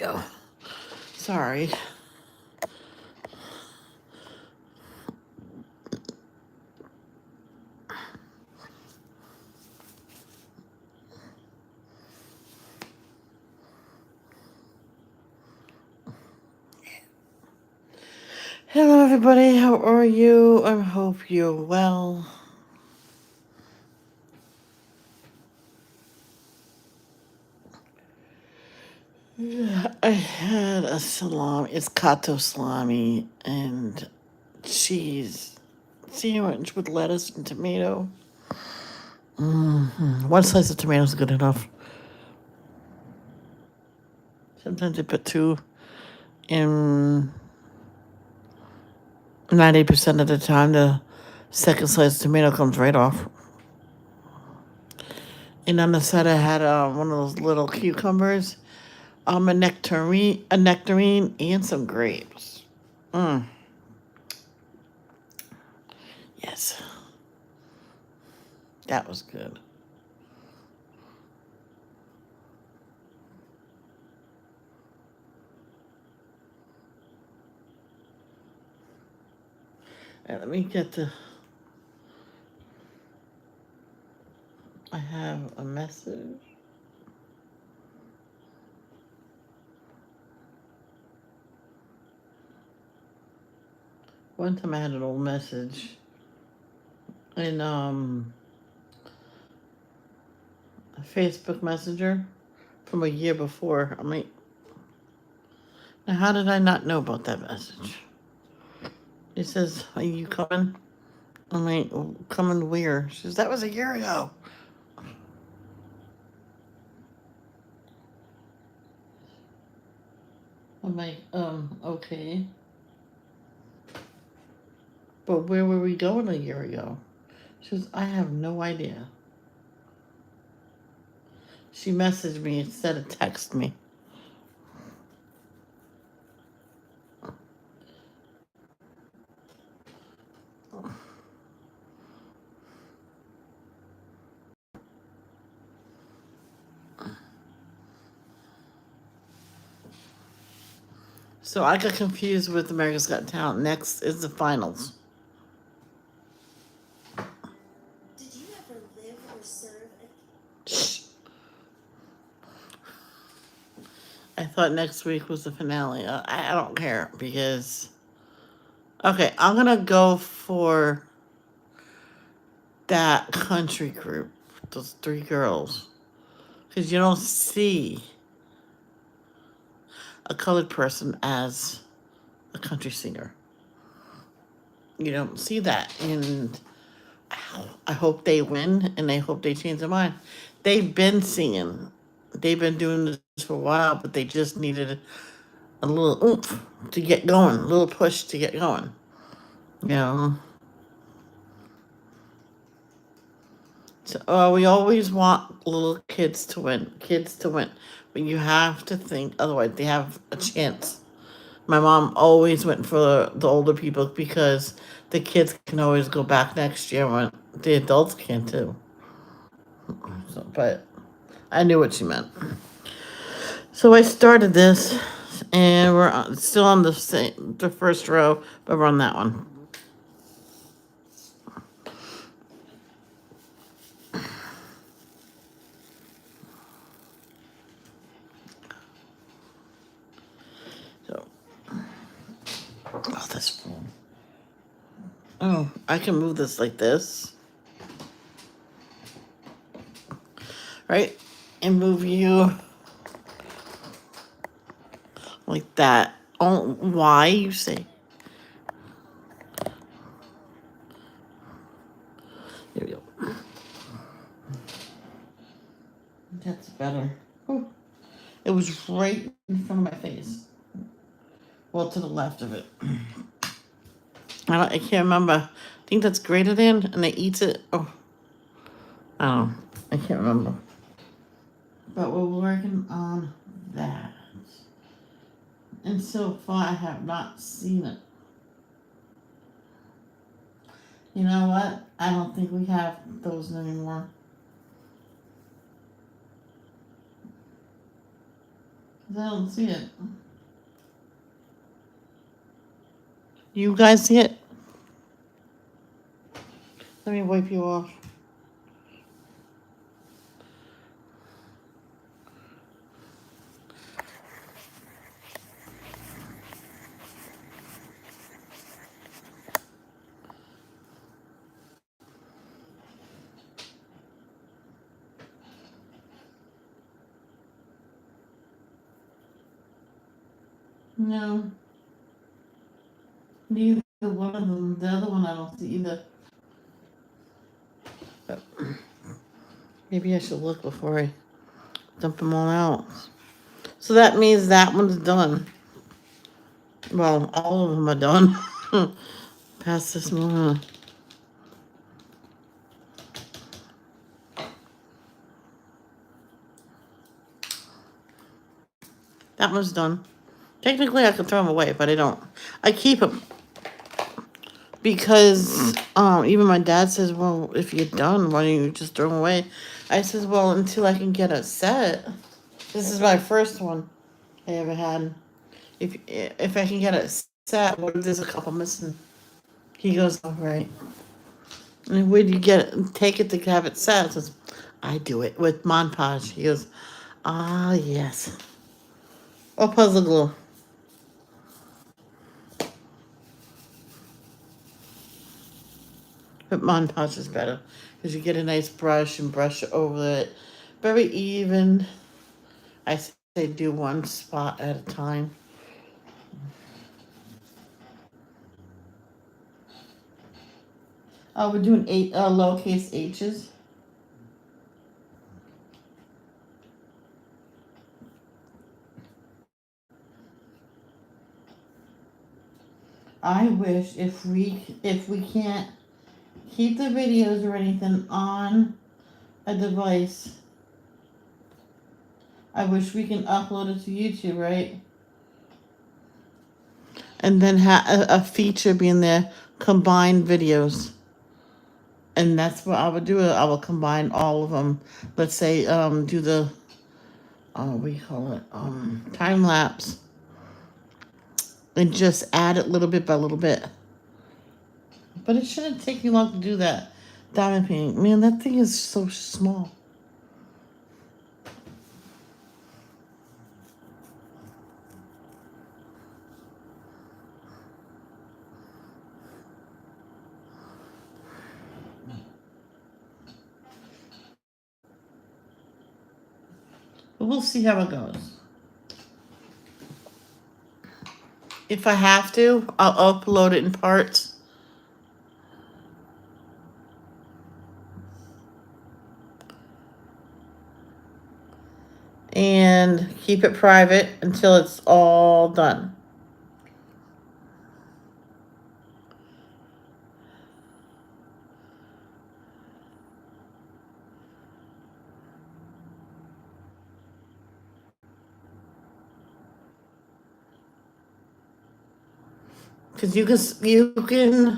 go. Sorry. Hello, everybody. How are you? I hope you're well. I had a salami. It's kato salami and cheese sandwich with lettuce and tomato. One slice of tomato is good enough. Sometimes I put two, and 90% of the time, the second slice of tomato comes right off. And on the side, I had one of those little cucumbers, a nectarine, and some grapes. Yes, that was good. And let me get the. I have a message. One time I had an old message in a Facebook Messenger from a year before. I'm like, now how did I not know about that message? It says, "Are you coming?" I'm like, well, "Coming where?" She says, "That was a year ago." I'm like, okay. But where were we going a year ago? She says, "I have no idea." She messaged me instead of text me. So I got confused with America's Got Talent. Next is the finals. Did you ever live or serve Shh. I thought next week was the finale. I don't care because. Okay, I'm gonna go for that country group, those three girls. Because you don't see a colored person as a country singer. You don't see that. And I hope they win and I hope they change their mind. They've been singing, they've been doing this for a while, but they just needed a little oomph to get going, a little push to get going. You know? So, we always want little kids to win. But you have to think, otherwise, they have a chance. My mom always went for the older people because the kids can always go back next year when the adults can too. So, but I knew what she meant. So I started this, and we're still on the first row, but we're on that one. So, oh, this phone. Oh, I can move this like this, right? And move you like that. Oh, why you say? There we go. That's better. Oh, it was right in front of my face. Well, to the left of it. I can't remember. I think that's grated in, and they eats it. Oh, I don't know. I can't remember. But we're working on that. And so far, I have not seen it. You know what? I don't think we have those anymore. 'Cause I don't see it. You guys see it? Let me wipe you off. No, neither one of them. The other one I don't see either. But maybe I should look before I dump them all out. So that means that one's done. Well, all of them are done. Pass this one on. That one's done. Technically, I could throw them away, but I don't. I keep them because even my dad says, "Well, if you're done, why don't you just throw them away?" I says, "Well, until I can get a set." This is my first one I ever had. If I can get a set, what if there's a couple missing? He goes, "All right." And where do you get it? Take it to have it set. I says, "I do it with Montage." He goes, "Ah, yes." Or puzzle glue. But Montage is better because you get a nice brush and brush over it. Very even. I say do one spot at a time. Oh, we're doing eight lowercase h's. I wish if we can't keep the videos or anything on a device, I wish we can upload it to YouTube, right? And then a feature being there, combine videos. And that's what I would do. I will combine all of them. Let's say do the what do you call it, time lapse, and just add it little bit by little bit. But it shouldn't take you long to do that. Diamond painting, man, that thing is so small. But we'll see how it goes. If I have to, I'll upload it in parts. And keep it private until it's all done. Because you can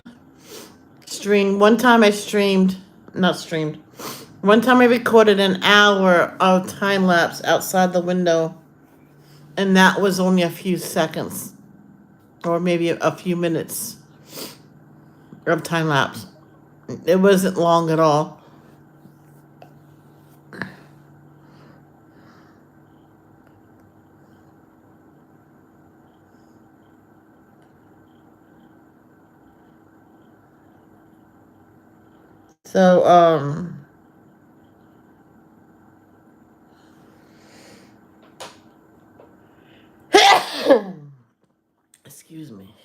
stream. One time I streamed, not streamed. One time I recorded an hour of time lapse outside the window, and that was only a few seconds, or maybe a few minutes of time lapse. It wasn't long at all. So excuse me.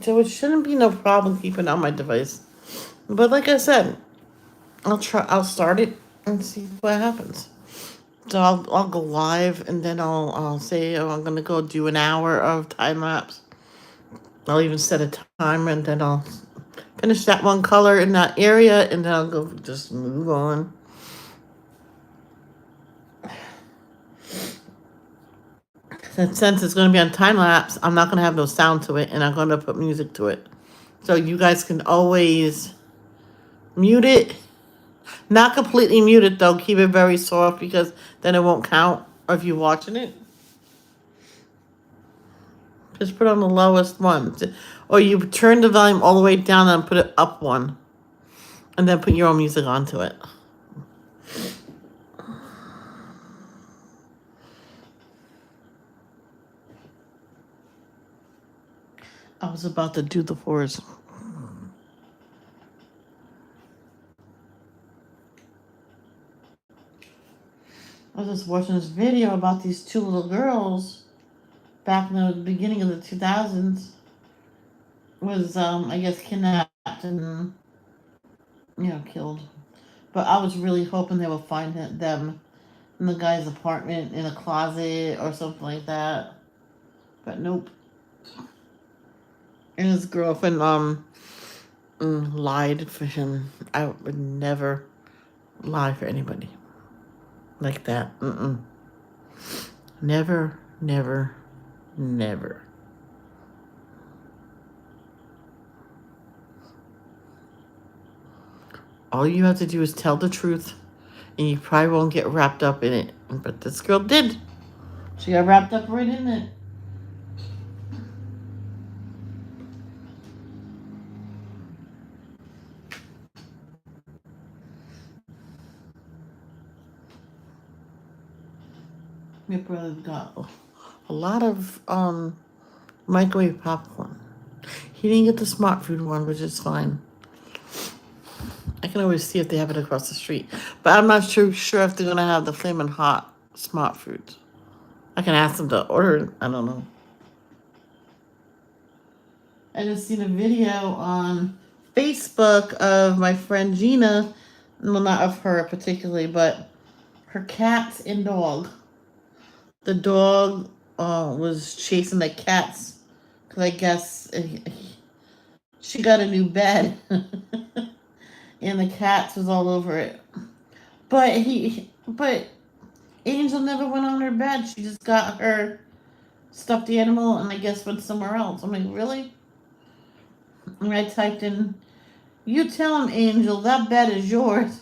So it shouldn't be no problem keeping it on my device. But like I said, I'll start it and see what happens. So I'll go live and then I'll say, oh, I'm gonna go do an hour of time lapse. I'll even set a timer and then I'll finish that one color in that area and then I'll go just move on. And since it's gonna be on time lapse, I'm not gonna have no sound to it and I'm gonna put music to it. So you guys can always mute it Not completely mute it though. Keep it very soft because then it won't count if you're watching it. Just put on the lowest one. Or you turn the volume all the way down and put it up one. And then put your own music onto it. I was about to do the fours. I was just watching this video about these two little girls back in the beginning of the 2000s. Was, I guess, kidnapped and, killed. But I was really hoping they would find them in the guy's apartment in a closet or something like that. But nope. And his girlfriend lied for him. I would never lie for anybody like that. Never, never, never. All you have to do is tell the truth, and you probably won't get wrapped up in it. But this girl did. She got wrapped up right in it. My brother got a lot of microwave popcorn. He didn't get the Smart Food one, which is fine. I can always see if they have it across the street. But I'm not sure if they're going to have the Flamin' Hot Smart Food. I can ask them to order it. I don't know. I just seen a video on Facebook of my friend Gina. Well, not of her particularly, but her cats and dog. The dog was chasing the cats because I guess she got a new bed. And the cats was all over it. But Angel never went on her bed. She just got her stuffed animal and I guess went somewhere else. I'm like, really? And I typed in, you tell him, Angel, that bed is yours.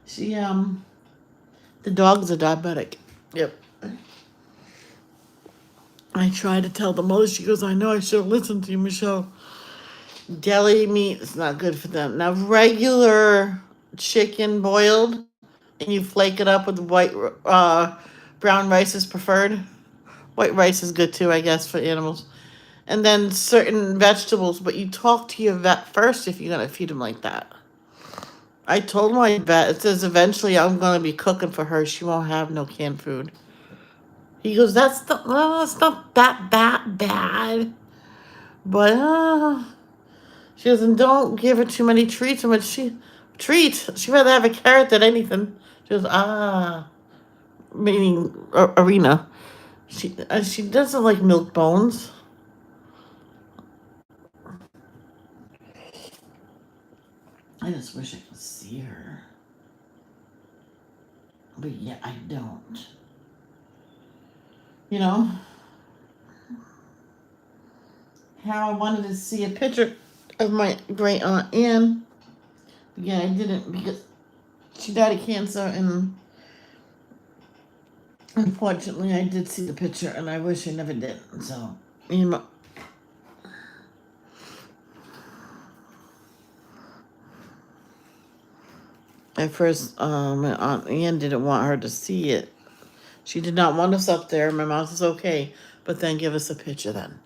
She, the dog's a diabetic. Yep. I tried to tell the mother. She goes, I know I should have listened to you, Michelle. Deli meat is not good for them. Now, regular chicken boiled, and you flake it up with white, brown rice is preferred. White rice is good too, I guess, for animals. And then certain vegetables, but you talk to your vet first if you're going to feed them like that. I told my vet, it says eventually I'm going to be cooking for her. She won't have no canned food. He goes, that's not that bad. But, she goes, and don't give her too many treats. And when she'd rather have a carrot than anything. She goes, meaning Arena. She doesn't like milk bones. I just wish I could see her. But yeah, I don't. You know, how I wanted to see a picture of my great aunt Anne. Yeah, I didn't because she died of cancer, and unfortunately, I did see the picture, and I wish I never did. So, at first, my aunt Anne didn't want her to see it. She did not want us up there. My mom says, okay, but then give us a picture then.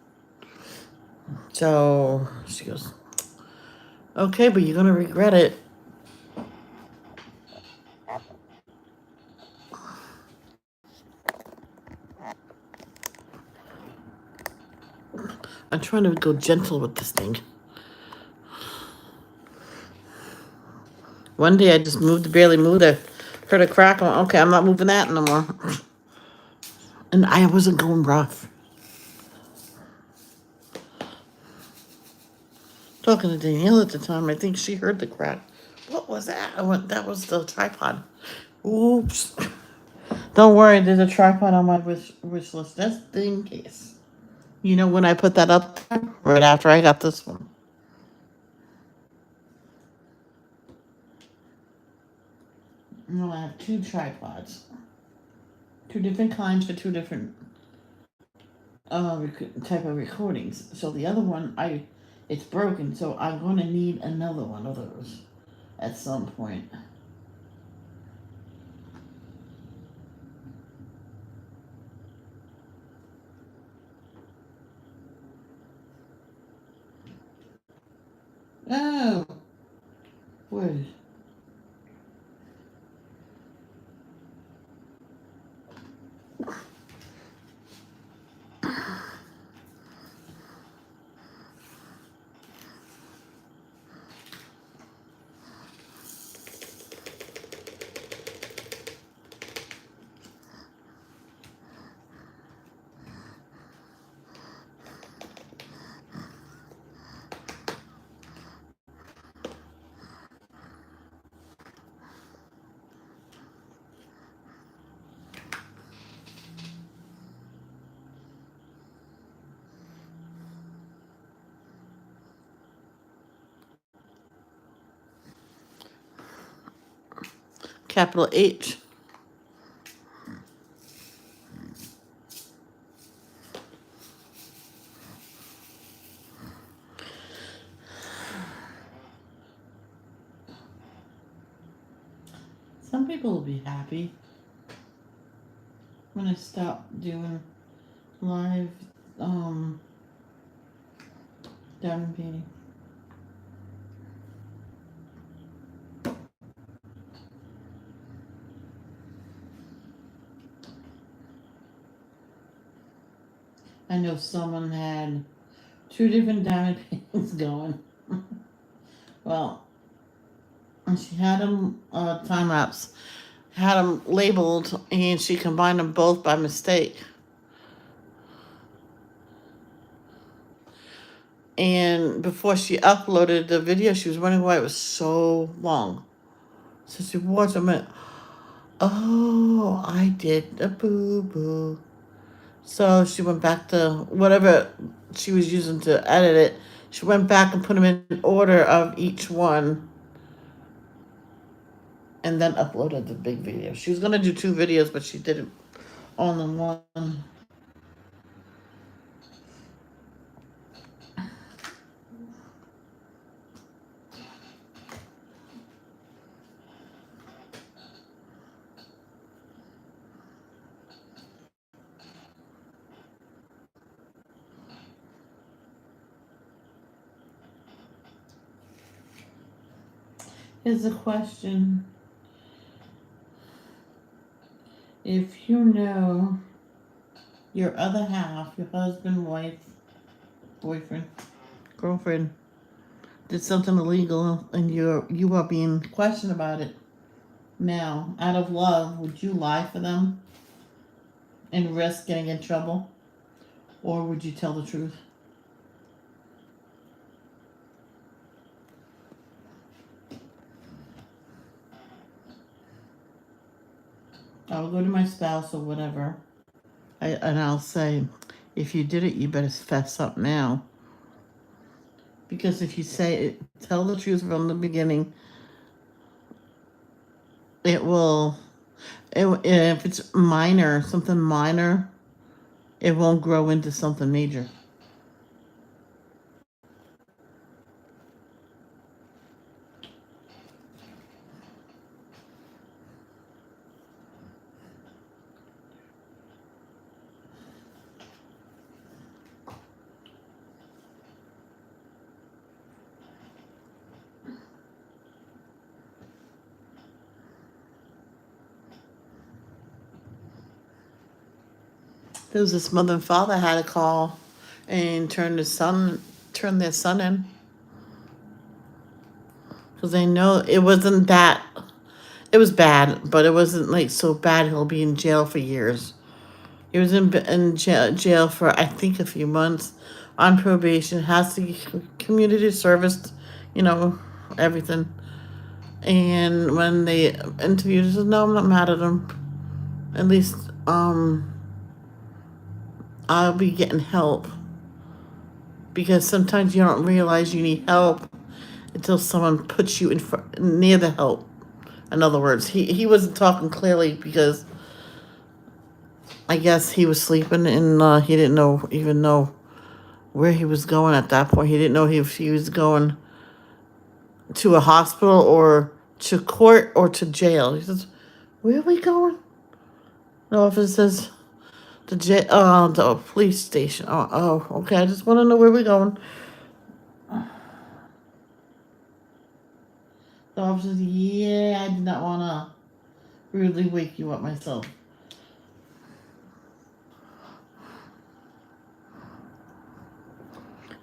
So she goes, okay, but you're going to regret it. I'm trying to go gentle with this thing. One day I just barely moved. I heard a crack. I went, okay, I'm not moving that no more. And I wasn't going rough. Talking to Danielle at the time, I think she heard the crack. What was that? I went, that was the tripod. Oops. Don't worry, there's a tripod on my wish list just in case. You know when I put that up there? Right after I got this one. No, I have two tripods, two different kinds for two different type of recordings. So the other one, it's broken, so I'm going to need another one of those at some point. Oh, wait. Capital H. Some people will be happy when I stop doing live diamond painting. I know someone had two different diamond paintings going. Well, and she had them time lapse, had them labeled, and she combined them both by mistake. And before she uploaded the video, she was wondering why it was so long. So she watched them and, oh, I did a boo boo. So she went back to whatever she was using to edit it. She went back and put them in order of each one and then uploaded the big video. She was going to do two videos, but she did it all in one. Here's a question. If you know your other half, your husband, wife, boyfriend, girlfriend, did something illegal and you are being questioned about it now, out of love, would you lie for them and risk getting in trouble? Or would you tell the truth? I'll go to my spouse or whatever, and I'll say, if you did it, you better fess up now. Because if you say it, tell the truth from the beginning, it will, if it's minor, something minor, it won't grow into something major. There was this mother and father had a call and turned their son in because they know it wasn't that. It was bad, but it wasn't like so bad he'll be in jail for years. He was in jail for I think a few months on probation. Has to be community service, you know, everything. And when they interviewed, he said, "No, I'm not mad at him. At least I'll be getting help because sometimes you don't realize you need help until someone puts you near the help, In other words, he wasn't talking clearly because I guess he was sleeping and he didn't even know where he was going at that point. He didn't know if he was going to a hospital or to court or to jail. He says, "Where are we going?" The officer says, the police station. Okay. I just want to know where we're going. The officer says, "Yeah, I did not want to rudely wake you up myself."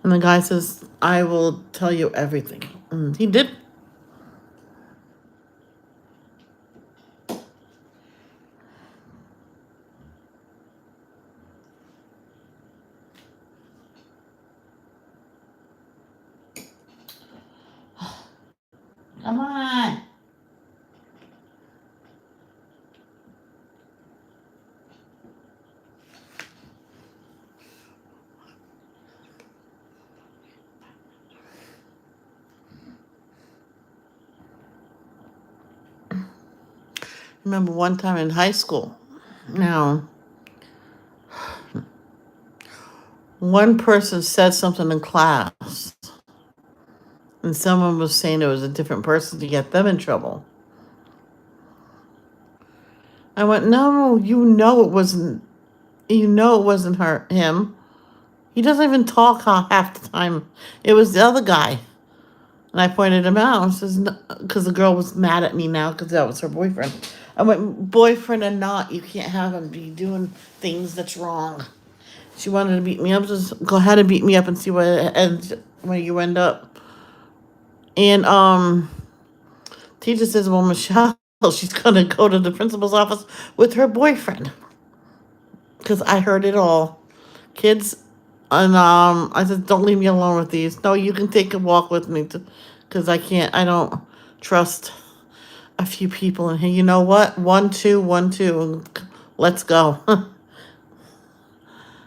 And the guy says, "I will tell you everything." And he did. Come on. Remember one time in high school. Now, one person said something in class, and someone was saying it was a different person to get them in trouble. I went, "No, you know it wasn't. You know it wasn't him. He doesn't even talk half the time. It was the other guy." And I pointed him out. I says, because the girl was mad at me now because that was her boyfriend. I went, "Boyfriend or not, you can't have him be doing things that's wrong." She wanted to beat me up. Just go ahead and beat me up and see where you end up. And teacher says, "Well, Michelle, she's gonna go to the principal's office with her boyfriend." Because I heard it all. Kids, and I said, "Don't leave me alone with these. No, you can take a walk with me, because I can't. I don't trust a few people in here. You know what? 1, 2, 1, 2. Let's go."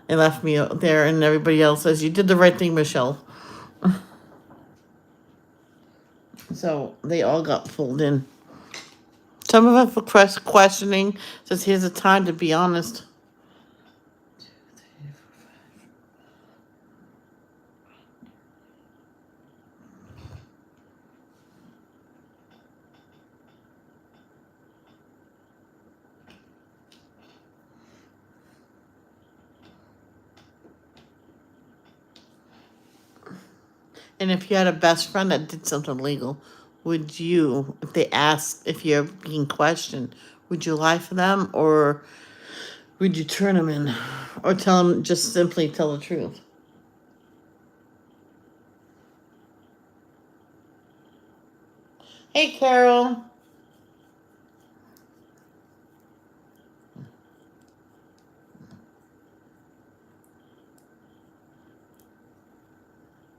They left me out there, and everybody else says, "You did the right thing, Michelle." So they all got pulled in. Some of us were questioning. Says, "Here's a time to be honest." And if you had a best friend that did something illegal, would you, if they ask if you're being questioned, would you lie for them, or would you turn them in, or tell them, just simply tell the truth? Hey, Carol.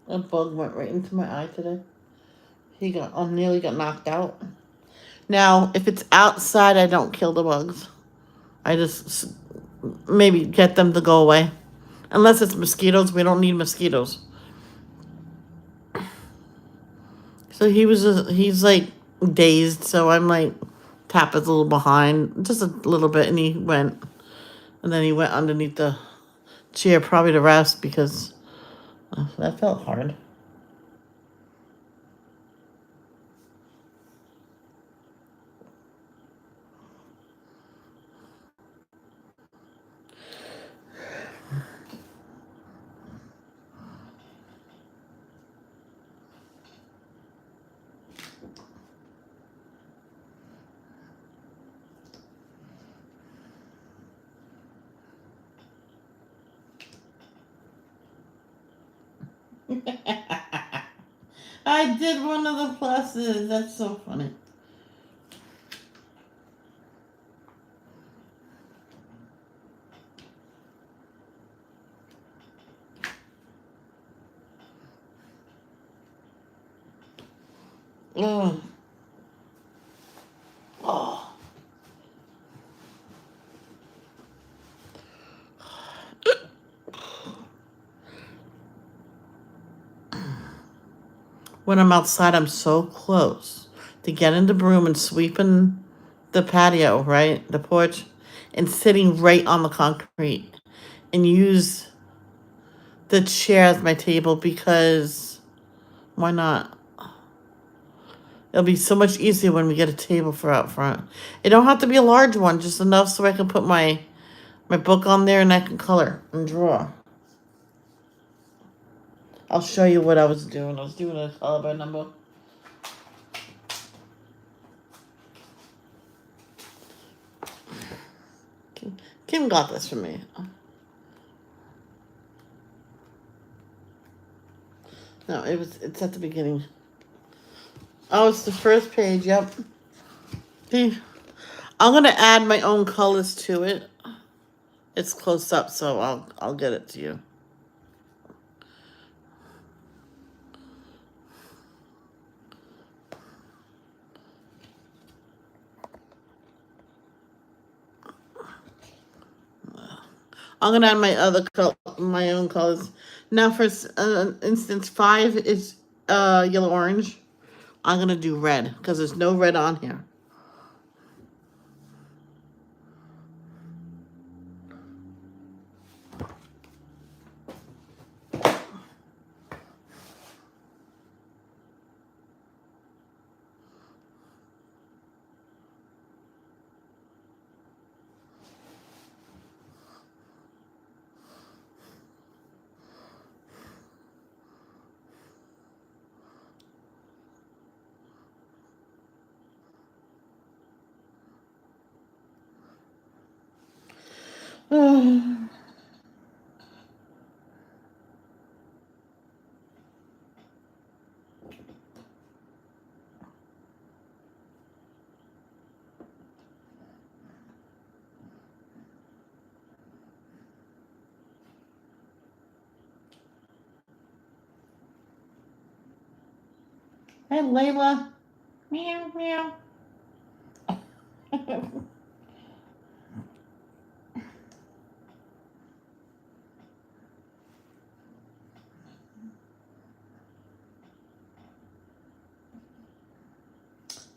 A bug went right into my eye today. Nearly got knocked out. Now, if it's outside, I don't kill the bugs. I just maybe get them to go away. Unless it's mosquitoes, we don't need mosquitoes. So he's like dazed, so I'm like, tap is a little behind, just a little bit, and and then he went underneath the chair, probably to rest, because that felt hard. I did one of the pluses. That's so funny. Oh. Oh. When I'm outside, I'm so close to get in the broom and sweeping the patio, right? The porch, and sitting right on the concrete and use the chair as my table because why not? It'll be so much easier when we get a table for out front. It don't have to be a large one, just enough so I can put my book on there and I can color and draw. I'll show you what I was doing. I was doing a color by number. Kim got this for me. No, it's at the beginning. Oh, it's the first page, yep. See, I'm gonna add my own colors to it. It's close up, so I'll get it to you. I'm gonna add my own colors. Now, for instance, 5 is yellow orange. I'm gonna do red because there's no red on here. Hey, Layla. Meow, meow.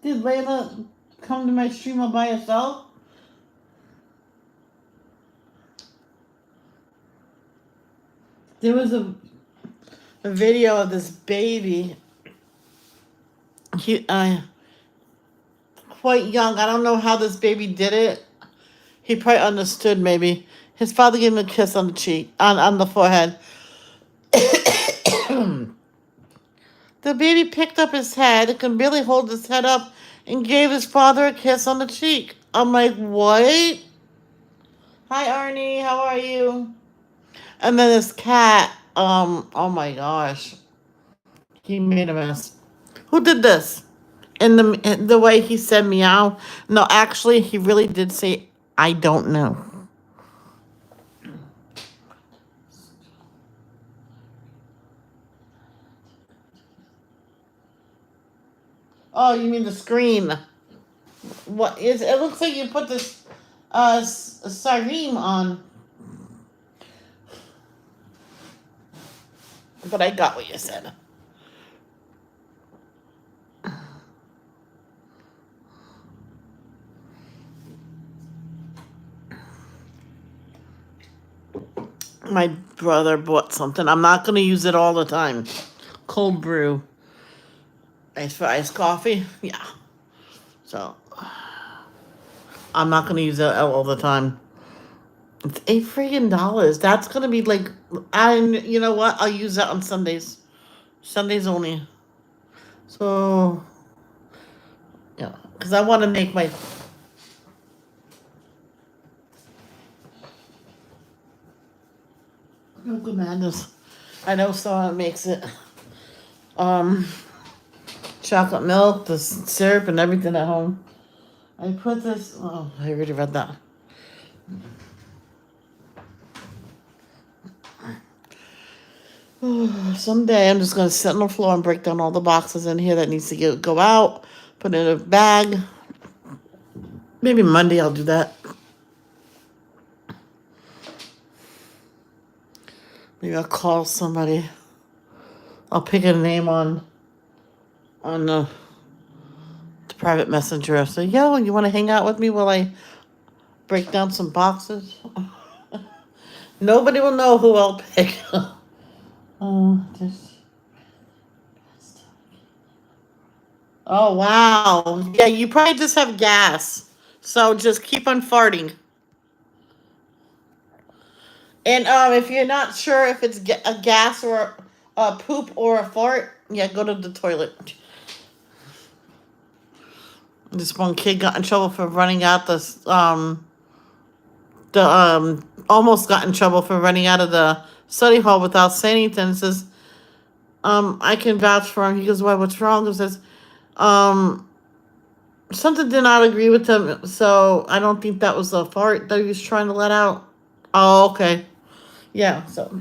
Did Layla come to my stream all by herself? There was a video of this baby. He quite young. I don't know how this baby did it. He probably understood maybe. His father gave him a kiss on the cheek, on the forehead. The baby picked up his head, could barely hold his head up, and gave his father a kiss on the cheek. I'm like, what? Hi, Arnie. How are you? And then this cat, oh my gosh. He made a mess. Who did this? In the way he said meow. No, actually, he really did say, I don't know. Oh, you mean the screen? What is? It looks like you put this siren on. But I got what you said. My brother bought something. I'm not gonna use it all the time. Cold brew. Ice for iced coffee. Yeah. So I'm not gonna use it all the time. It's $8 friggin'. That's gonna be like, and you know what? I'll use that on Sundays. Sundays only. So yeah, because I want to make my. Oh, good madness. I know someone makes it. Um, chocolate milk, the syrup, and everything at home. I put this. Oh, I already read that. Someday I'm just gonna sit on the floor and break down all the boxes in here that needs to go out. Put it in a bag. Maybe Monday I'll do that. Maybe I'll call somebody. I'll pick a name on the private messenger. I said, yo, you want to hang out with me while I break down some boxes? Nobody will know who I'll pick. Oh, just. Oh, wow. Yeah, you probably just have gas. So just keep on farting. And if you're not sure if it's a gas or a poop or a fart, yeah, go to the toilet. This one kid got in trouble for running out almost got in trouble for running out of the study hall without saying anything. It says, I can vouch for him. He goes, why, what's wrong? He says, um, something did not agree with him, so I don't think that was a fart that he was trying to let out. Oh, okay. Yeah, so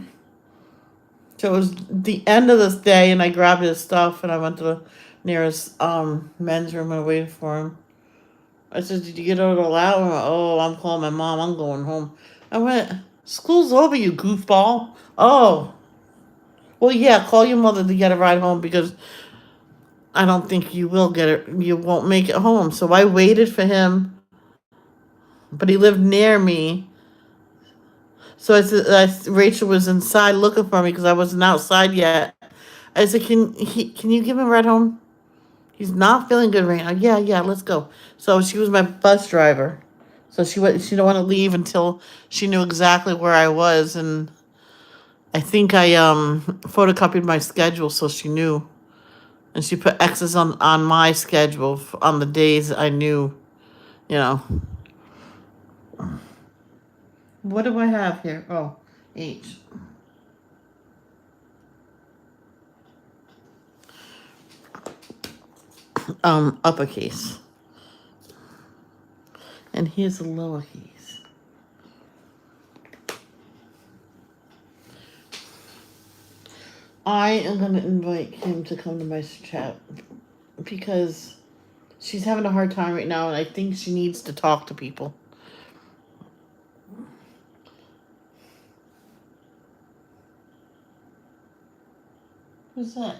it was the end of this day, and I grabbed his stuff, and I went to the nearest men's room and waited for him. I said, did you get it all out? Oh, I'm calling my mom. I'm going home. I went, school's over, you goofball. Oh, well, yeah, call your mother to get a ride home because I don't think you will get it. You won't make it home. So I waited for him, but he lived near me. So Rachel was inside looking for me because I wasn't outside yet. I said, can you give him a ride home? He's not feeling good right now. Yeah, yeah, let's go. So she was my bus driver. So she didn't want to leave until she knew exactly where I was, and I think I photocopied my schedule so she knew, and she put X's on my schedule on the days I knew. You know, what do I have here? Oh, H. Uppercase, and here's the lowercase. I am gonna invite Kim to come to my chat because she's having a hard time right now, and I think she needs to talk to people. Who's that?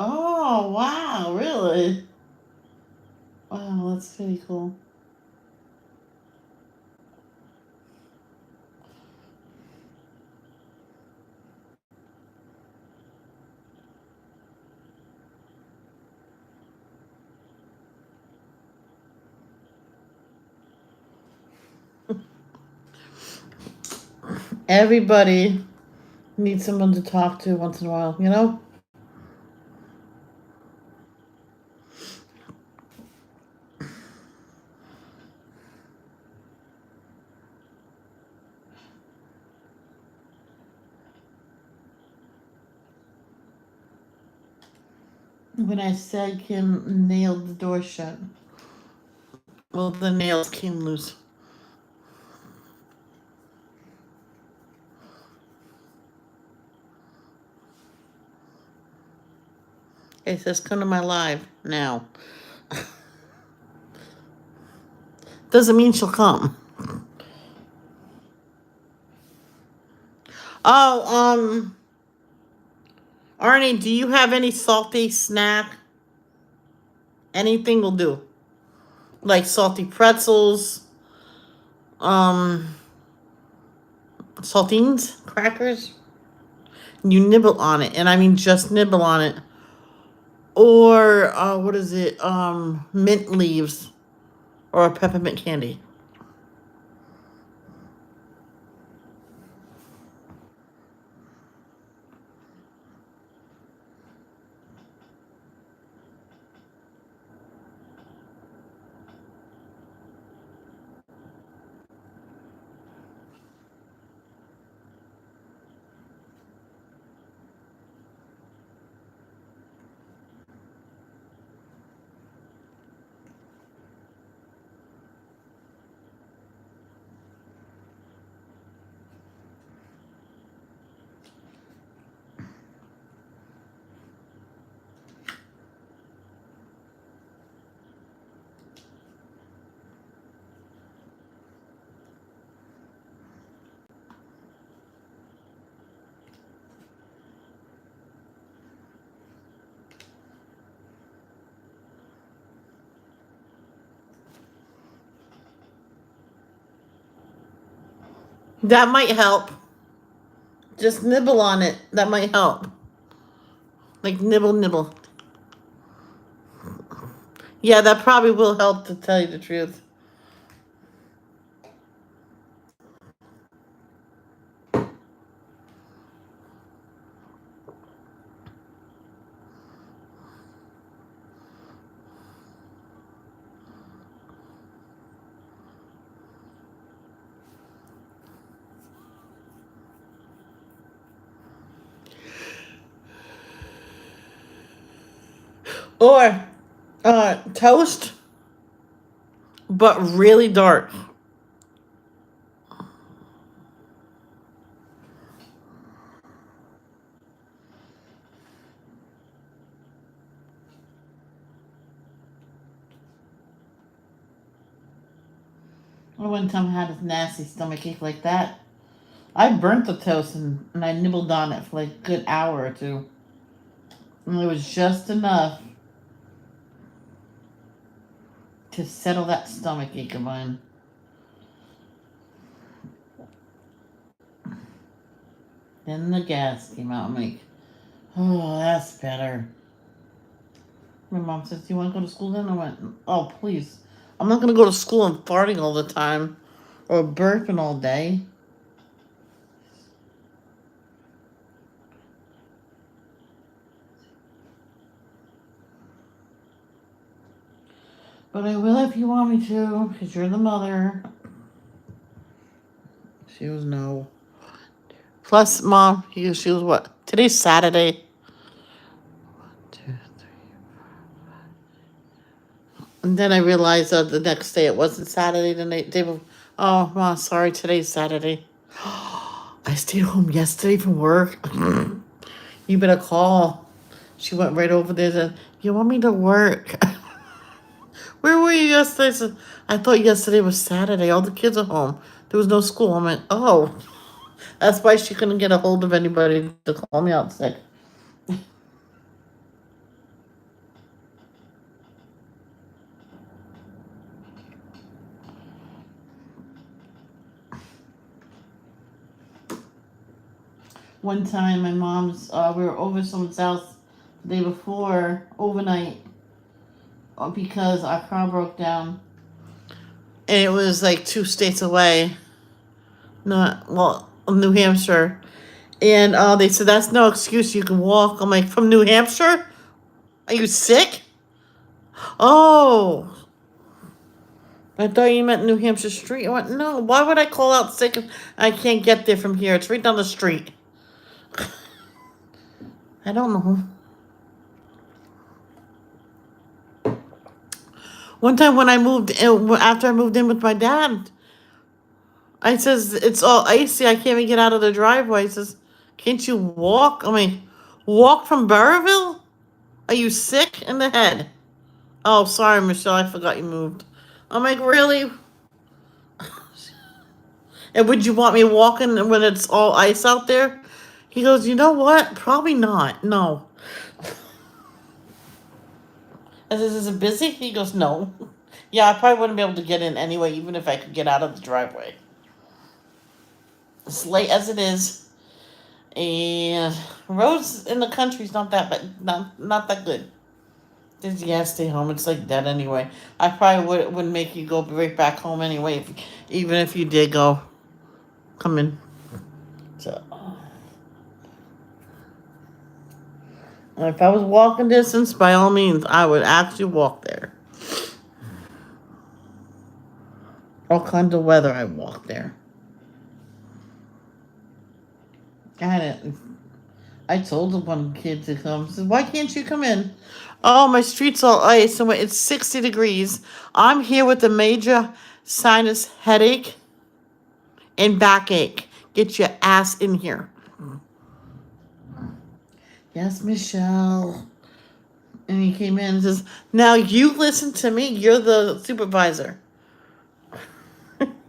Oh, wow, really? Wow, that's pretty cool. Everybody needs someone to talk to once in a while, you know? When I said Kim nailed the door shut, well, the nails came loose. It says, come to my live now. Doesn't mean she'll come. Oh, Arnie, do you have any salty snack? Anything will do. Like salty pretzels, um, saltines, crackers. You nibble on it, and I mean just nibble on it. Or what is it? Mint leaves or a peppermint candy. That might help. Just nibble on it. That might help. Like nibble, nibble. Yeah, that probably will help to tell you the truth. Or toast, but really dark. I one time had a nasty stomach ache like that. I burnt the toast and I nibbled on it for like a good hour or two. And it was just enough to settle that stomach ache of mine. Then the gas came out. I'm like, oh, that's better. My mom says, do you want to go to school then? I went, oh, please. I'm not going to go to school and farting all the time or burping all day. But I will if you want me to, because you're the mother. She was no. Plus, Mom, she was what? Today's Saturday. Two, and then I realized the next day it wasn't Saturday. The day before. Oh, Mom, sorry, today's Saturday. I stayed home yesterday from work. You better call. She went right over there and said, you want me to work? Where were you yesterday? I said, I thought yesterday was Saturday. All the kids are home. There was no school. I'm like, oh. That's why she couldn't get a hold of anybody to call me out sick. One time, my mom's, we were over someone's house the day before, overnight, because our car broke down. And it was like 2 states away. Not, well, New Hampshire. And they said, that's no excuse. You can walk. I'm like, from New Hampshire? Are you sick? Oh, I thought you meant New Hampshire Street. I went, no, why would I call out sick if I can't get there from here? It's right down the street. I don't know. One time when I moved in, after I moved in with my dad, I says, it's all icy. I can't even get out of the driveway. He says, can't you walk? I mean, walk from Burrville? Are you sick in the head? Oh, sorry, Michelle. I forgot you moved. I'm like, really? And would you want me walking when it's all ice out there? He goes, you know what? Probably not. No. I says, is it busy? He goes, no. Yeah, I probably wouldn't be able to get in anyway, even if I could get out of the driveway. As late as it is, and roads in the country's not that bad, not that good. Just, yeah, stay home. It's like that anyway. I probably wouldn't make you go right back home anyway, even if you did go. Come in. So, if I was walking distance, by all means, I would actually walk there. All kinds of weather, I walk there. I had it. I told the one kid to come. I said, why can't you come in? Oh, my street's all ice and it's 60 degrees. I'm here with a major sinus headache and backache. Get your ass in here. Yes, Michelle. And he came in and says, now you listen to me. You're the supervisor.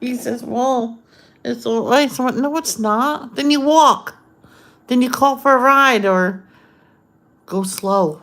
He says, well, it's all right. So I went, no, it's not. Then you walk. Then you call for a ride or go slow.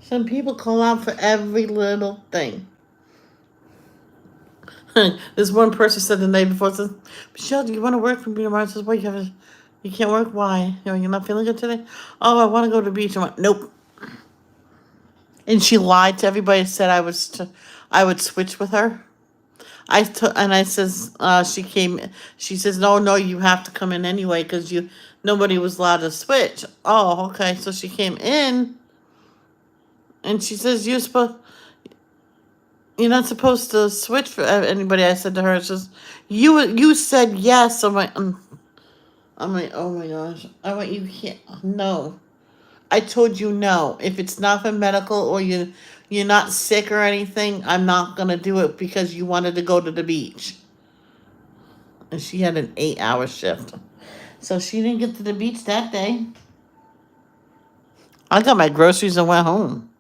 Some people call out for every little thing. This one person said the night before, says, Michelle, do you want to work for me tomorrow? I says, why you can't work? Why? You're not feeling good today? Oh, I want to go to the beach. I went, nope. And she lied to everybody. Said I would switch with her. And I says she came. She says no, no, you have to come in anyway because nobody was allowed to switch. Oh, okay. So she came in, and she says you're not supposed to switch for anybody. I said to her, it's just you said yes. I'm like, oh my gosh. I went, you can't. No, I told you no. If it's not for medical or you're not sick or anything, I'm not gonna do it because you wanted to go to the beach. And she had an 8-hour shift, so she didn't get to the beach that day. I got my groceries and went home.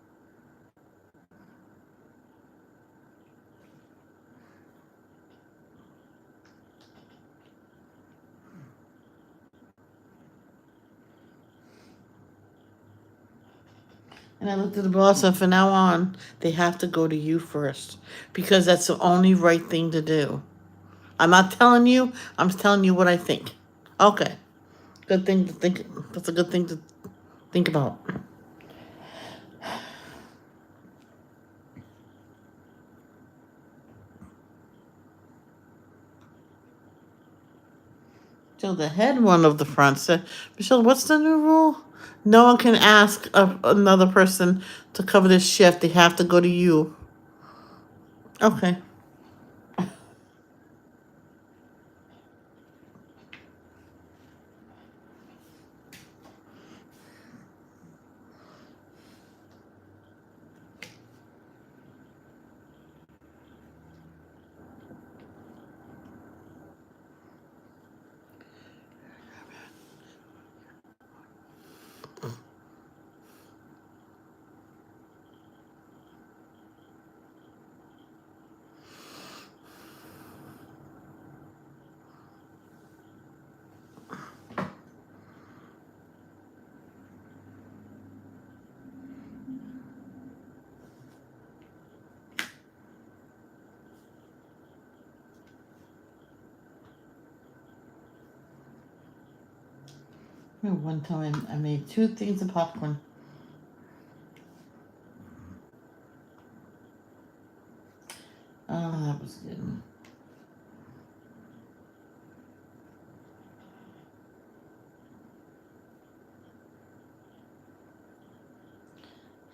And I looked at the boss, and from now on, they have to go to you first because that's the only right thing to do. I'm not telling you. I'm telling you what I think. Okay. Good thing to think. That's a good thing to think about. So the head one of the front said, Michelle, what's the new rule? No one can ask another person to cover this shift. They have to go to you. Okay. One time I made 2 things of popcorn. Oh, that was good.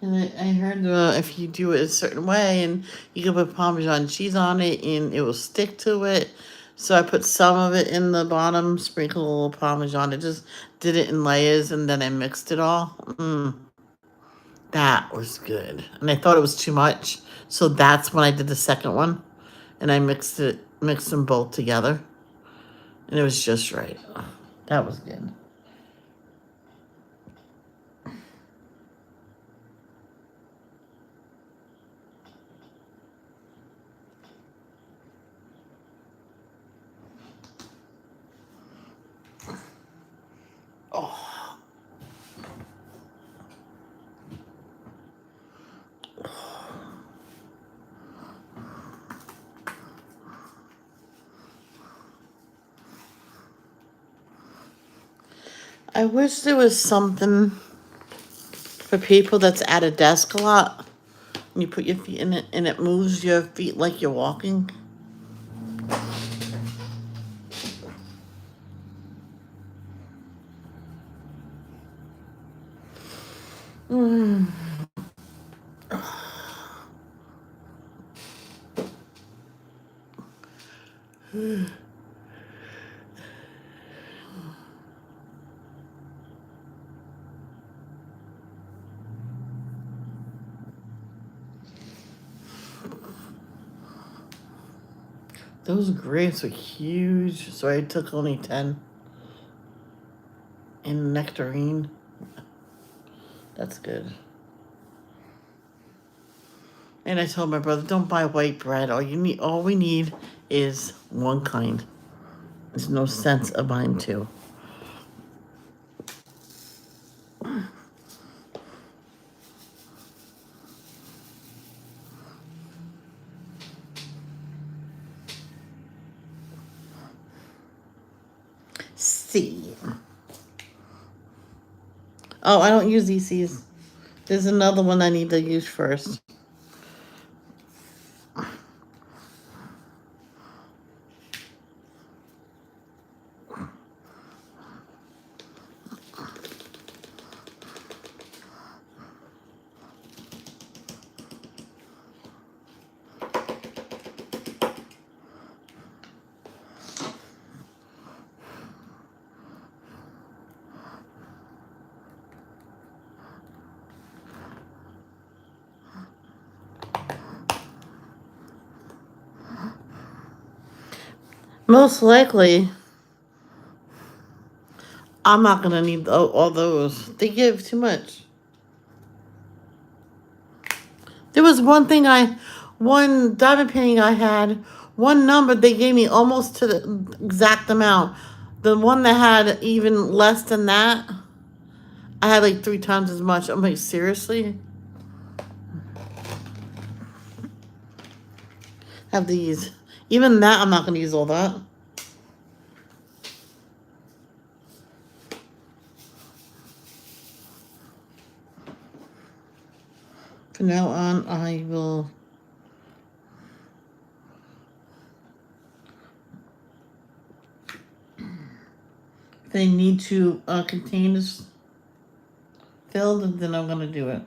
And I heard if you do it a certain way and you can put Parmesan cheese on it and it will stick to it. So I put some of it in the bottom, sprinkled a little Parmesan. I just did it in layers and then I mixed it all. That was good. And I thought it was too much. So that's when I did the second one. And I mixed them both together. And it was just right. That was good. Oh. I wish there was something for people that's at a desk a lot. You put your feet in it and it moves your feet like you're walking. Mm. Those grapes were huge, so I took only 10. And nectarine. That's good. And I told my brother, don't buy white bread. All we need is one kind. There's no sense of buying two. see. Oh, I don't use ECs. There's another one I need to use first. Most likely, I'm not gonna need all those. They give too much. There was one diamond painting I had, one number they gave me almost to the exact amount. The one that had even less than that, I had like 3 times as much. I'm like, seriously? Have these. Even that, I'm not gonna use all that. From now on, I will. If they need to containers filled, then I'm gonna do it.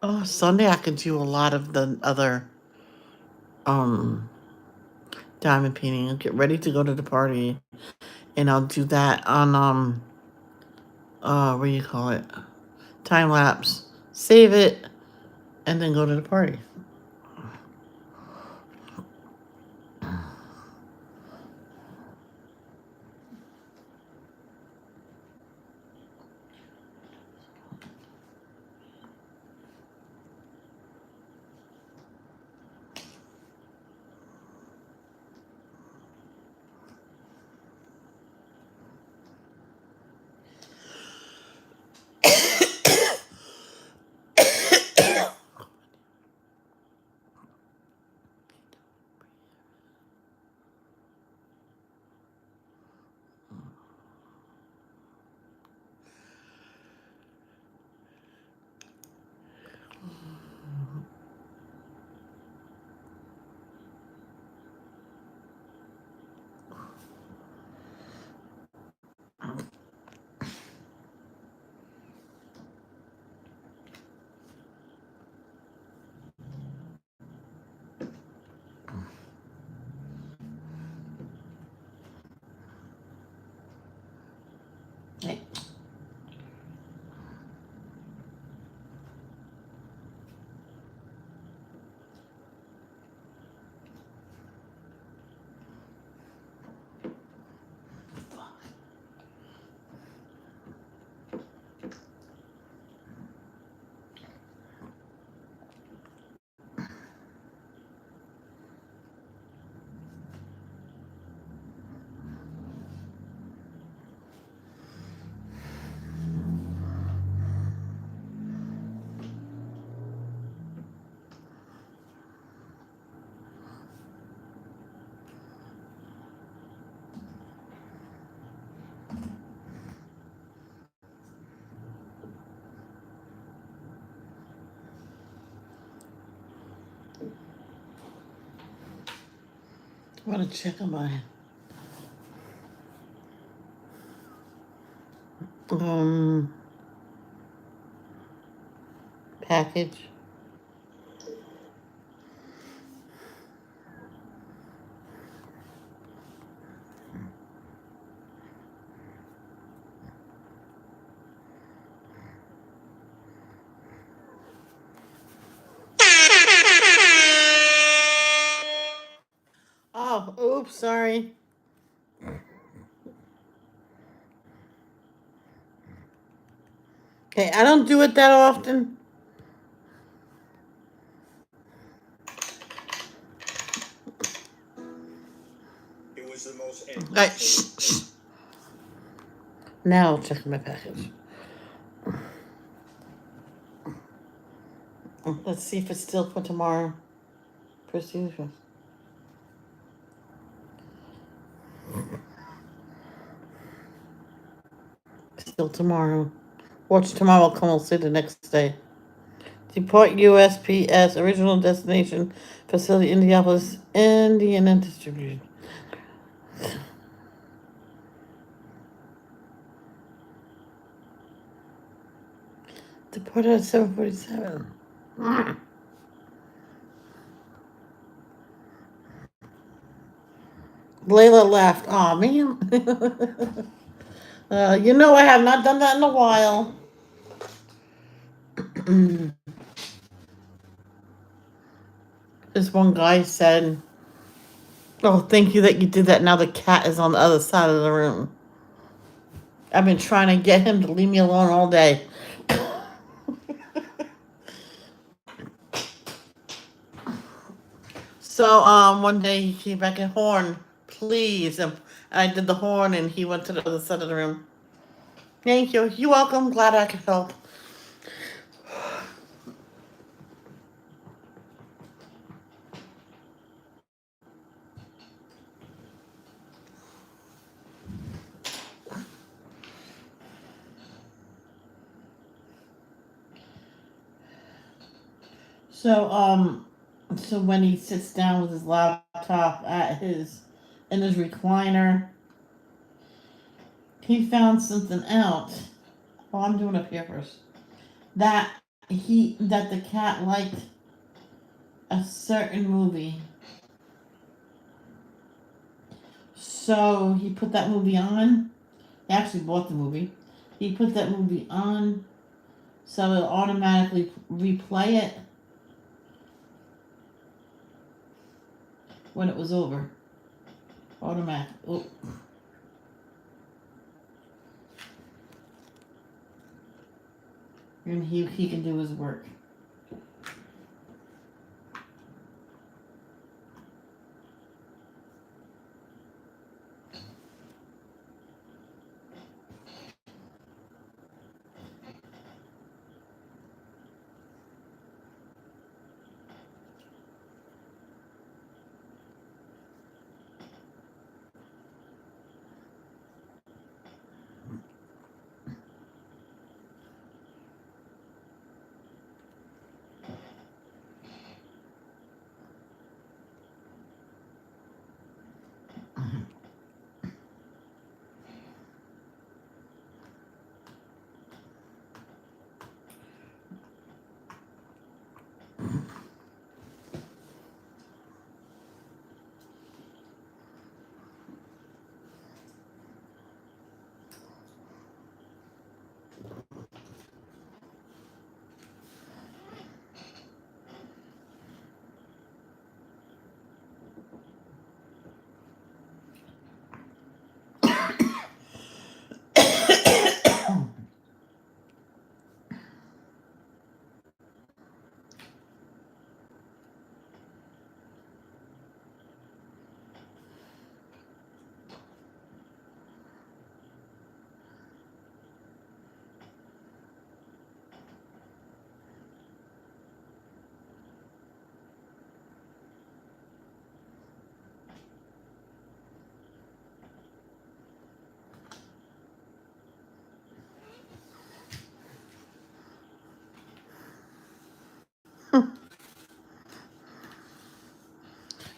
Oh, Sunday I could do a lot of the other um diamond painting. I'll get ready to go to the party, and I'll do that on what do you call it? Time lapse. Save it, and then go to the party. Hey. I want to check on my um package. Oh, oops, sorry. Okay, I don't do it that often. It was the most. Right, shh. Now I'll check my package. Let's see if it's still for tomorrow. Procedure. Still tomorrow. Watch tomorrow. I'll come. I'll see the next day. Deport USPS. Original destination facility Indianapolis, Indiana distribution. Deported at 7:47. Layla laughed. Aw, man. You know I have not done that in a while. This one guy said, "Oh, thank you that you did that. Now the cat is on the other side of the room. I've been trying to get him to leave me alone all day." So one day he came back and horn, please, and I did the horn, and he went to the other side of the room. Thank you. You're welcome. Glad I could help. So so when he sits down with his laptop at his in his recliner, he found something out. Oh, I'm doing up here first. That that the cat liked a certain movie. So he put that movie on. He actually bought the movie. He put that movie on so it'll automatically replay it when it was over. Automatic. Oh. And he can do his work.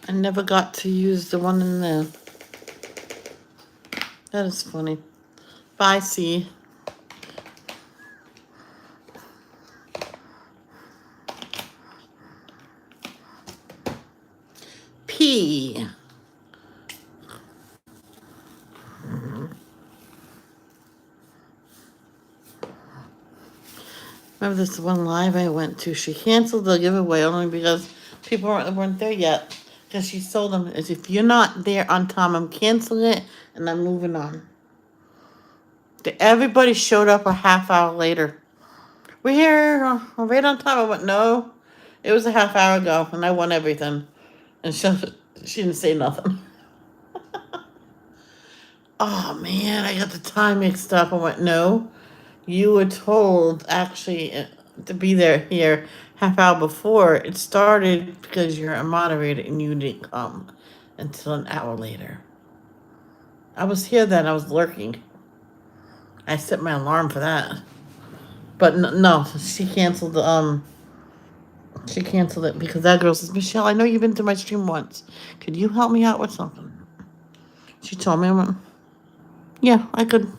I never got to use the one in there. That is funny. Bye, C. P. Remember this one live I went to? She canceled the giveaway only because people weren't there yet. Because she told them, is if you're not there on time, I'm canceling it and I'm moving on. Everybody showed up a half hour later. We're here right on time. I went, no, it was a half hour ago and I won everything. And she didn't say nothing. Oh man, I got the time mixed up. I went, no, you were told actually to be here half hour before. It started because you're a moderator and you didn't come until an hour later. I was here then. I was lurking. I set my alarm for that. But no, she canceled she canceled it because that girl says, Michelle, I know you've been to my stream once. Could you help me out with something? She told me, I went, yeah, I could.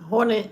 Hornet.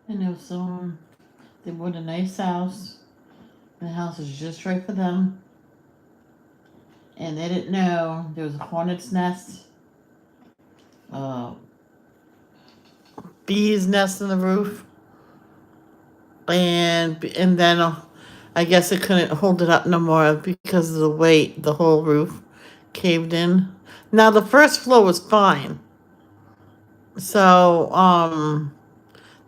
And there was someone, they bought a nice house. And the house is just right for them. And they didn't know there was a hornet's nest, uh, bee's nest in the roof. And then I guess it couldn't hold it up no more because of the weight. The whole roof caved in. Now the first floor was fine, so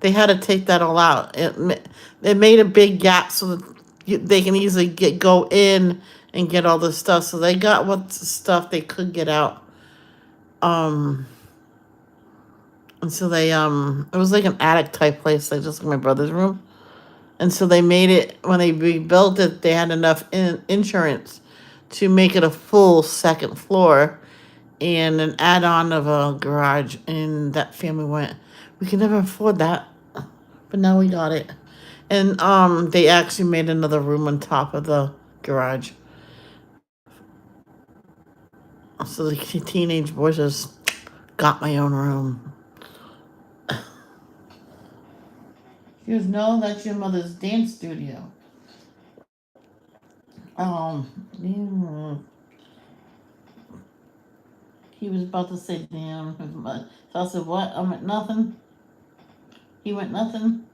they had to take that all out. It made a big gap so that they can easily go in and get all the stuff. So they got what stuff they could get out. Um, and so they it was like an attic type place, like just like my brother's room. And so they made it when they rebuilt it. They had enough insurance to make it a full second floor and an add-on of a garage. And that family went, we can never afford that, but now we got it. And they actually made another room on top of the garage. So the teenage boys just got my own room. He goes, no, that's your mother's dance studio. Yeah. He was about to say damn. So I said, what? I went, nothing. He went, nothing.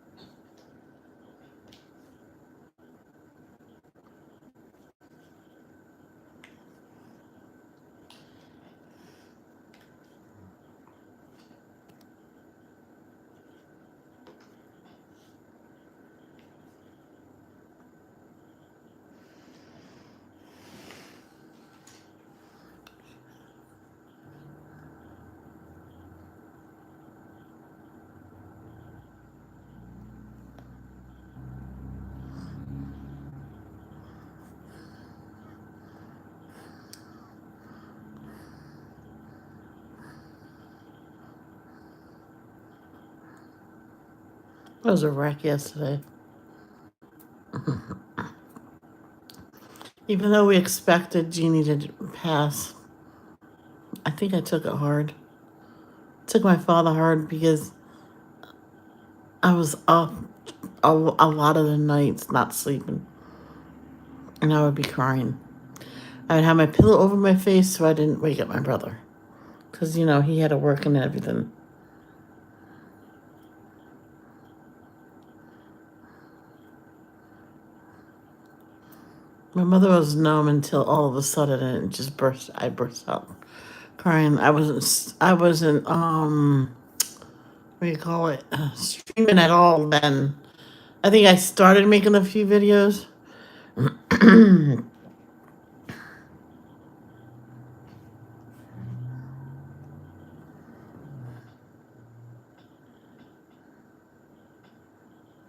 It was a wreck yesterday. Even though we expected Jeannie to pass, I think I took it hard. Took my father hard because I was up a lot of the nights not sleeping. And I would be crying. I would have my pillow over my face so I didn't wake up my brother. Because, he had to work and everything. My mother was numb until all of a sudden it just I burst out crying. I wasn't, what do you call it, streaming at all then. I think I started making a few videos.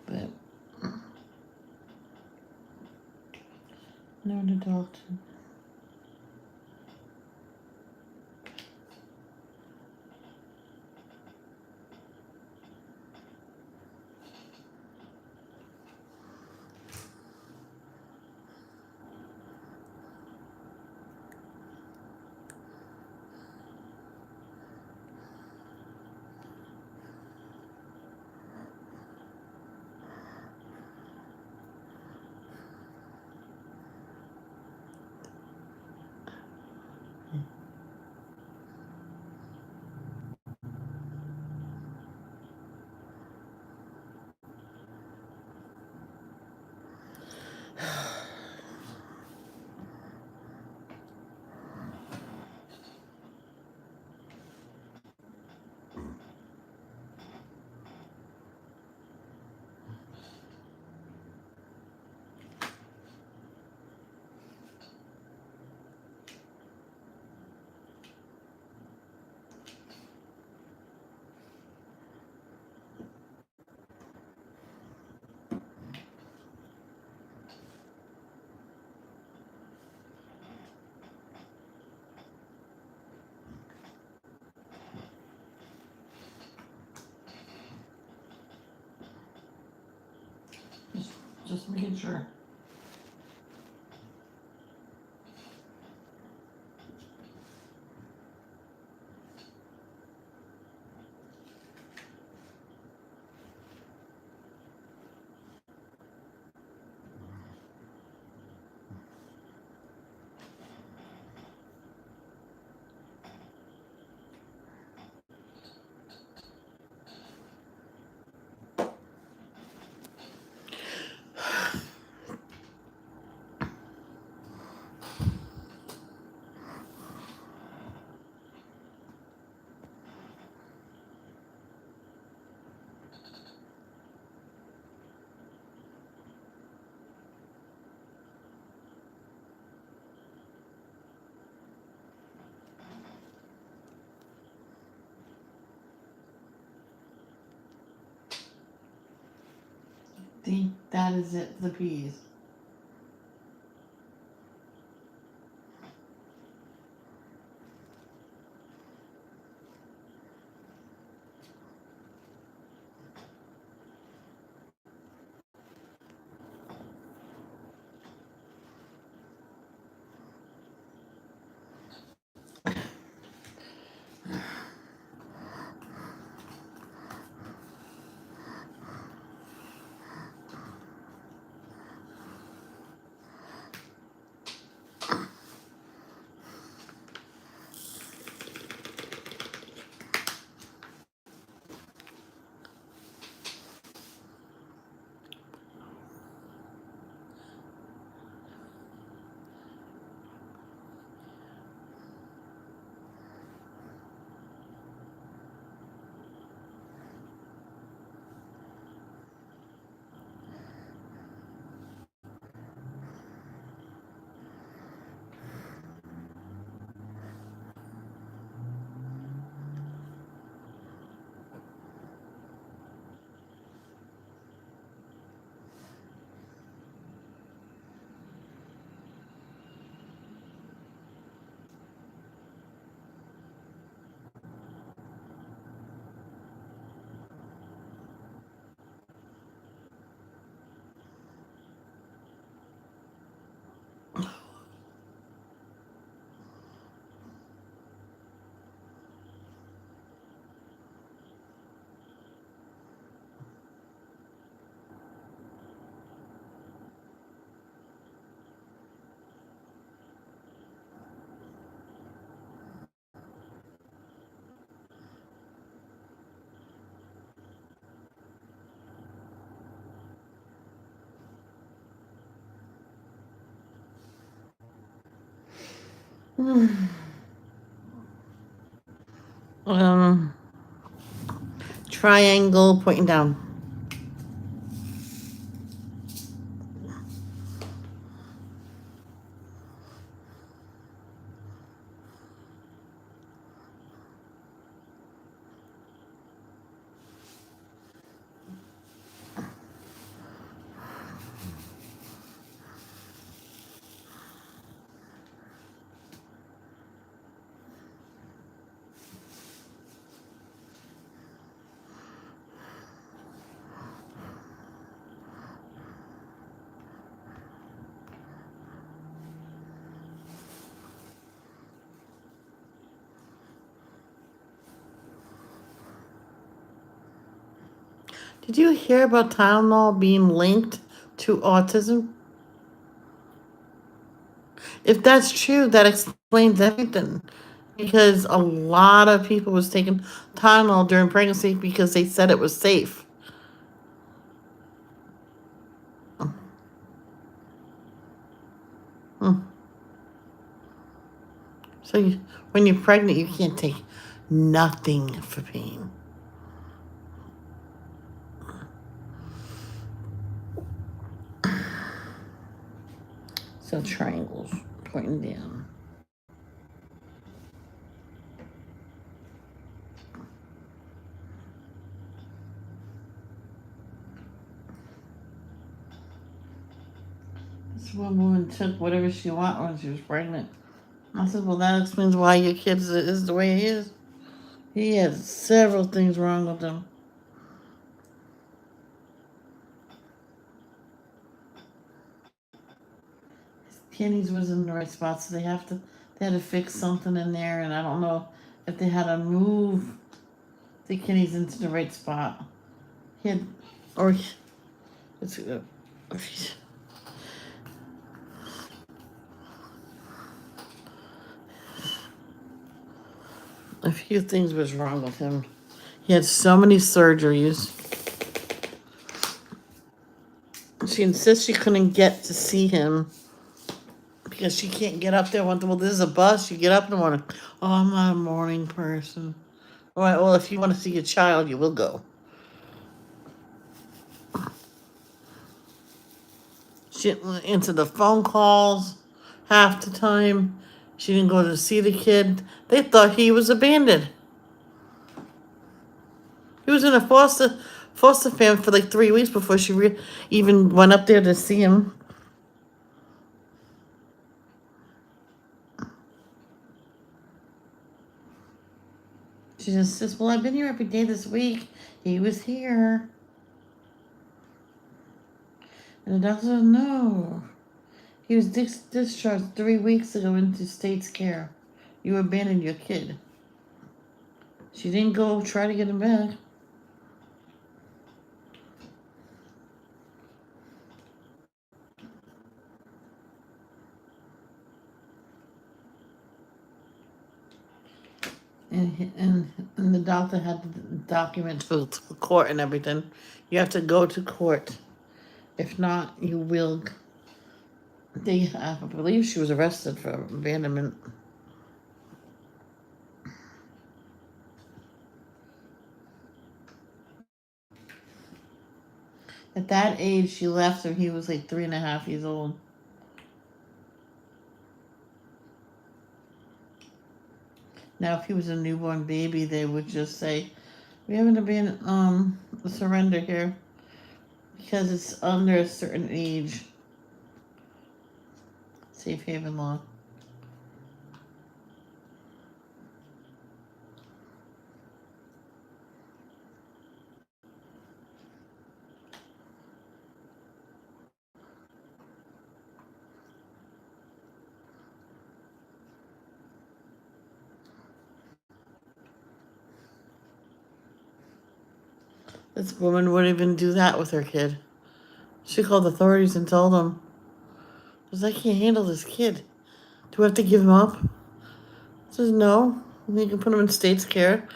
But never to talk to. Just making sure. See, that is it, the peas. Um, triangle pointing down. Did you hear about Tylenol being linked to autism? If that's true, that explains everything. Because a lot of people was taking Tylenol during pregnancy because they said it was safe. Hmm. So when you're pregnant, you can't take nothing for pain. So triangles pointing down. This one woman took whatever she wanted when she was pregnant. I said, well, that explains why your kid is the way he is. He has several things wrong with him. His kidneys was in the right spot, so they had to fix something in there, and I don't know if they had to move the kidneys into the right spot. He had, or it's a few things was wrong with him. He had so many surgeries. She insists she couldn't get to see him because she can't get up there. Well, this is a bus. You get up in the morning. Oh, I'm not a morning person. All right, well, if you want to see your child, you will go. She didn't answer the phone calls half the time. She didn't go to see the kid. They thought he was abandoned. He was in a foster family for like 3 weeks before she even went up there to see him. She just says, "Well, I've been here every day this week. He was here." And the doctor said, "No. He was discharged 3 weeks ago into state's care. You abandoned your kid." She didn't go try to get him back. And the doctor had the documents for court and everything. You have to go to court. If not, you will. I believe she was arrested for abandonment. At that age, she left him. He was like 3.5 years old. Now, if he was a newborn baby, they would just say, "We haven't abandoned surrender here because it's under a certain age." Safe haven law. This woman wouldn't even do that with her kid. She called the authorities and told them, "Because I can't handle this kid. Do we have to give him up?" Says no. You can put him in state's care.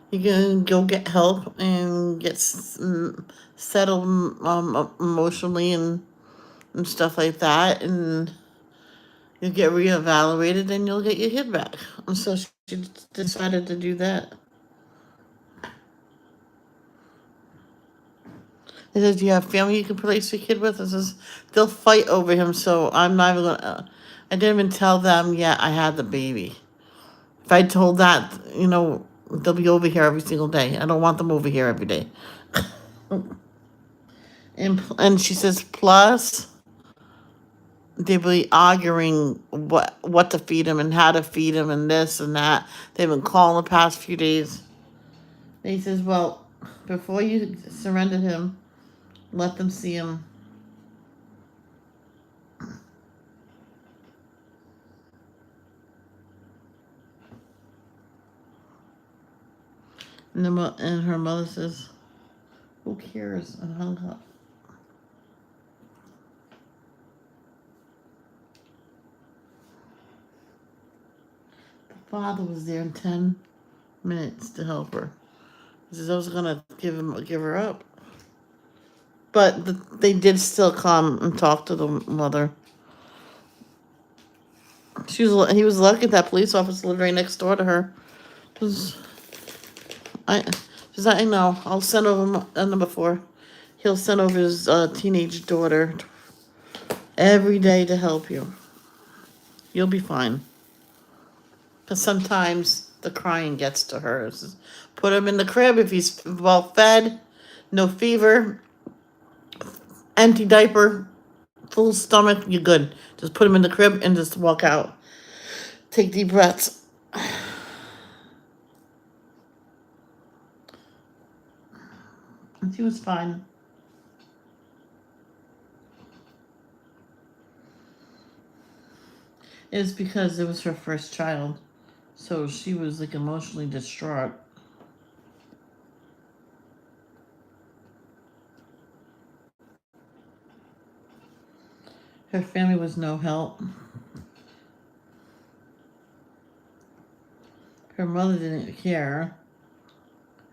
You can go get help and get settled emotionally and stuff like that, and you'll get reevaluated and you'll get your kid back. And so she decided to do that. He says, "Do you have family you can place your kid with?" I says, "They'll fight over him, so I'm not even gonna. I didn't even tell them yet I had the baby. If I told that, they'll be over here every single day. I don't want them over here every day." And she says, plus they'll be arguing what to feed him and how to feed him and this and that. They've been calling the past few days. And he says, "Well, before you surrender him, let them see him." And her mother says, "Who cares?" and hung up. The father was there in 10 minutes to help her. He says, "I was gonna give her up," but they did still come and talk to the mother. He was lucky that police officer lived right next door to her. I know. I'll send over number 4. He'll send over his teenage daughter every day to help you. You'll be fine. Because sometimes the crying gets to her. Put him in the crib if he's well fed, no fever, empty diaper, full stomach, you're good. Just put him in the crib and just walk out. Take deep breaths. And she was fine. It's because it was her first child. So she was like emotionally distraught. Her family was no help. Her mother didn't care.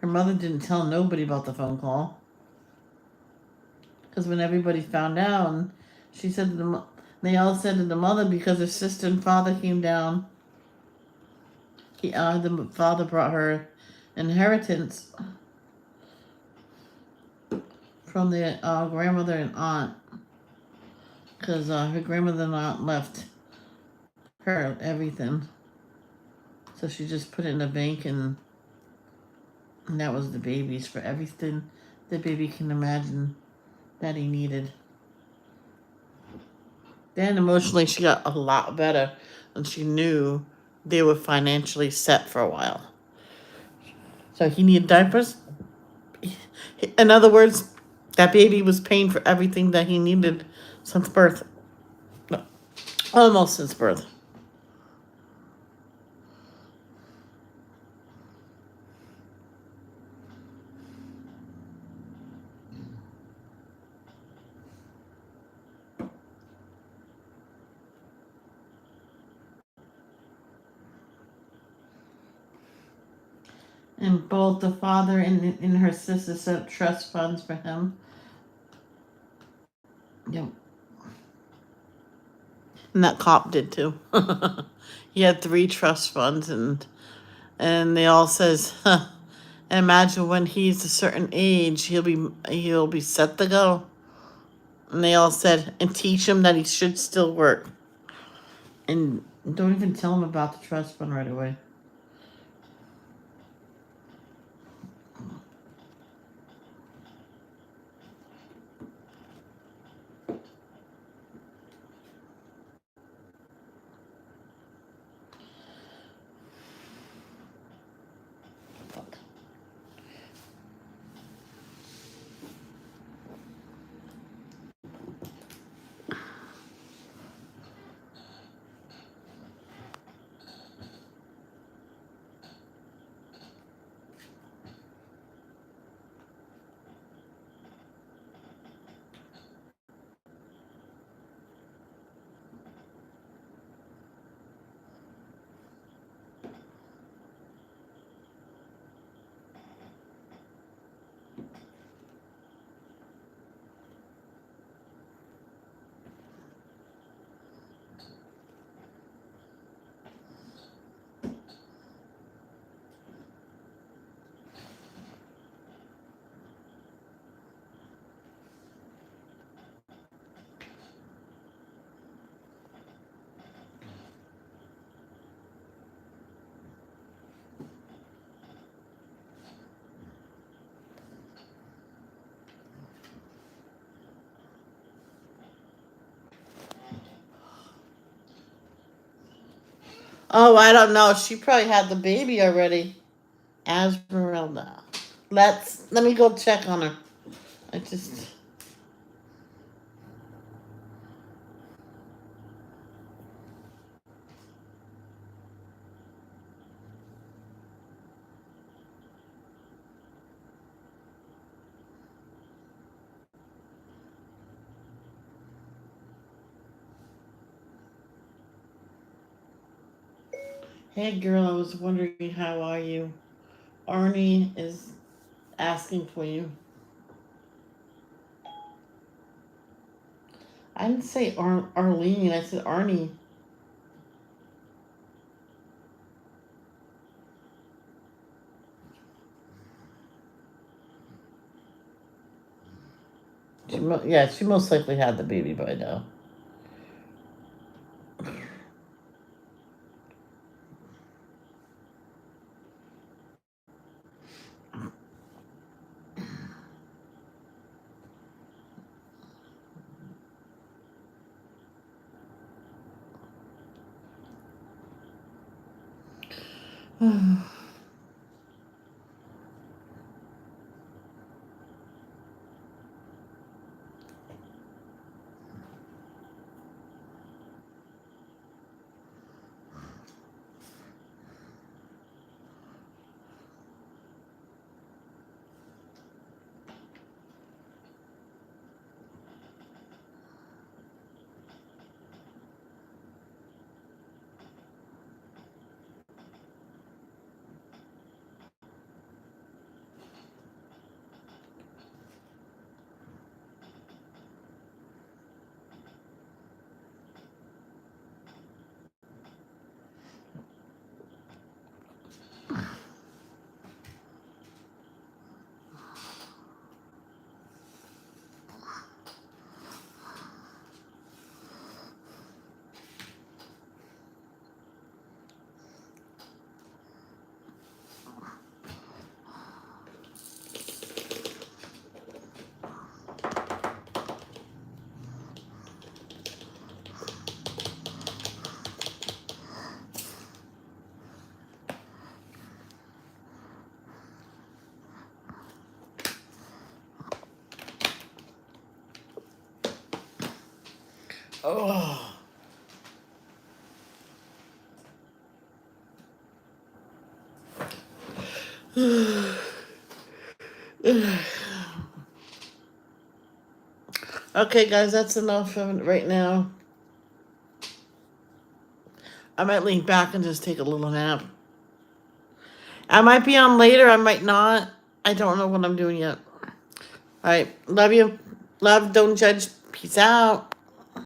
Her mother didn't tell nobody about the phone call. Because when everybody found out, she said they all said to the mother because her sister and father came down. The father brought her inheritance from the grandmother and aunt. Because her grandmother and aunt left her everything. So she just put it in a bank and that was the babies for everything the baby can imagine that he needed. Then emotionally, she got a lot better, and she knew they were financially set for a while. So he needed diapers. In other words, that baby was paying for everything that he needed since birth. No, almost since birth. And both the father and her sister set up trust funds for him. Yep. And that cop did too. He had 3 trust funds, and they all says, huh, imagine when he's a certain age, he'll be set to go. And they all said, and teach him that he should still work. And don't even tell him about the trust fund right away. Oh, I don't know. She probably had the baby already. Esmeralda. Let me go check on her. I just Hey girl, I was wondering how are you? Arnie is asking for you. I didn't say Arlene, I said Arnie. Yeah, she most likely had the baby by now. Oh. Okay, guys, that's enough of it right now. I might lean back and just take a little nap. I might be on later, I might not. I don't know what I'm doing yet. Alright, love you. Love, don't judge. Peace out.